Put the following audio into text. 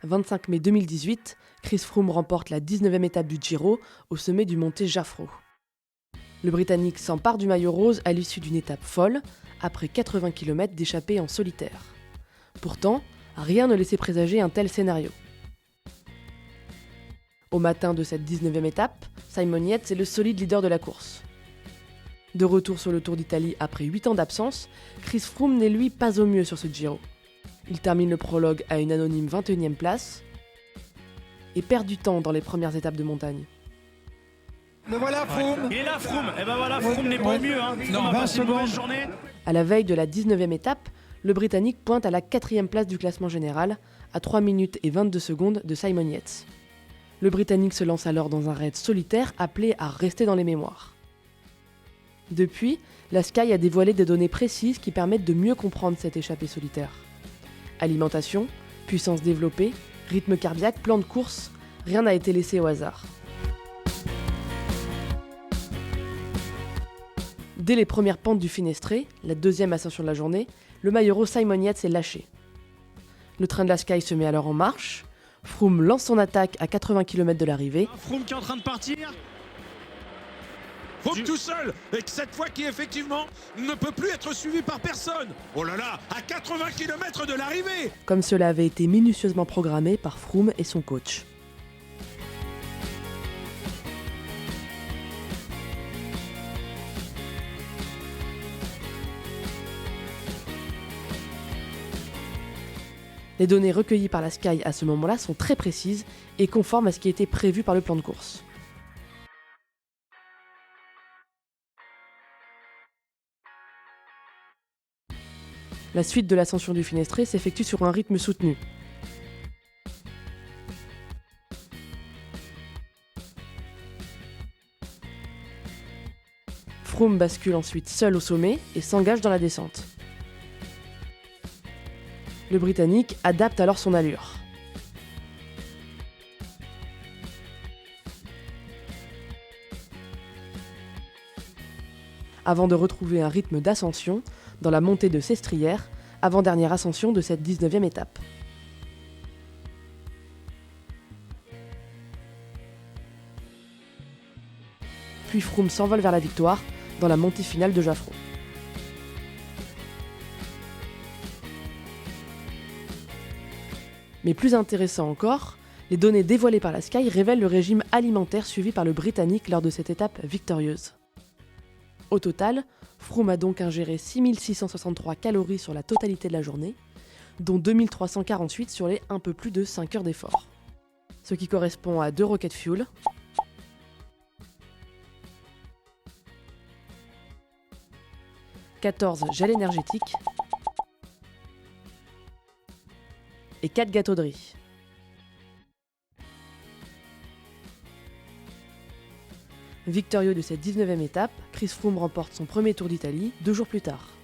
25 mai 2018, Chris Froome remporte la 19e étape du Giro au sommet du Monte Jafro. Le Britannique s'empare du maillot rose à l'issue d'une étape folle, après 80 km d'échappée en solitaire. Pourtant, rien ne laissait présager un tel scénario. Au matin de cette 19e étape, Simon Yates est le solide leader de la course. De retour sur le Tour d'Italie après 8 ans d'absence, Chris Froome n'est lui pas au mieux sur ce Giro. Il termine le prologue à une anonyme 21e place et perd du temps dans les premières étapes de montagne. Le voilà, Froome. Il est là, Froome. Et ben voilà, Froome n'est pas au mieux. Non, Froome a 20 passé une mauvaise secondes. journée. À la veille de la 19e étape, le Britannique pointe à la 4e place du classement général, à 3 minutes et 22 secondes de Simon Yates. Le Britannique se lance alors dans un raid solitaire appelé à rester dans les mémoires. Depuis, la Sky a dévoilé des données précises qui permettent de mieux comprendre cette échappée solitaire. Alimentation, puissance développée, rythme cardiaque, plan de course, rien n'a été laissé au hasard. Dès les premières pentes du Finestré, la deuxième ascension de la journée, le maillot rose Simon Yates est lâché. Le train de la Sky se met alors en marche, Froome lance son attaque à 80 km de l'arrivée, Froome qui est en train de partir. Froome tout seul, et que cette fois qui effectivement ne peut plus être suivi par personne. Oh là là, à 80 km de l'arrivée. comme cela avait été minutieusement programmé par Froome et son coach. Les données recueillies par la Sky à ce moment-là sont très précises et conformes à ce qui était prévu par le plan de course. La suite de l'ascension du Finestré s'effectue sur un rythme soutenu. Froome bascule ensuite seul au sommet et s'engage dans la descente. Le Britannique adapte alors son allure. Avant de retrouver un rythme d'ascension dans la montée de Sestrières, avant-dernière ascension de cette 19e étape. Puis Froome s'envole vers la victoire dans la montée finale de Jafro. Mais plus intéressant encore, les données dévoilées par la Sky révèlent le régime alimentaire suivi par le Britannique lors de cette étape victorieuse. Au total, Froome a donc ingéré 6663 calories sur la totalité de la journée, dont 2348 sur les un peu plus de 5 heures d'effort. Ce qui correspond à 2 rocket fuel, « 14 gels énergétiques et 4 gâteaux de riz. Victorieux de cette 19e étape, Chris Froome remporte son premier Tour d'Italie 2 jours plus tard.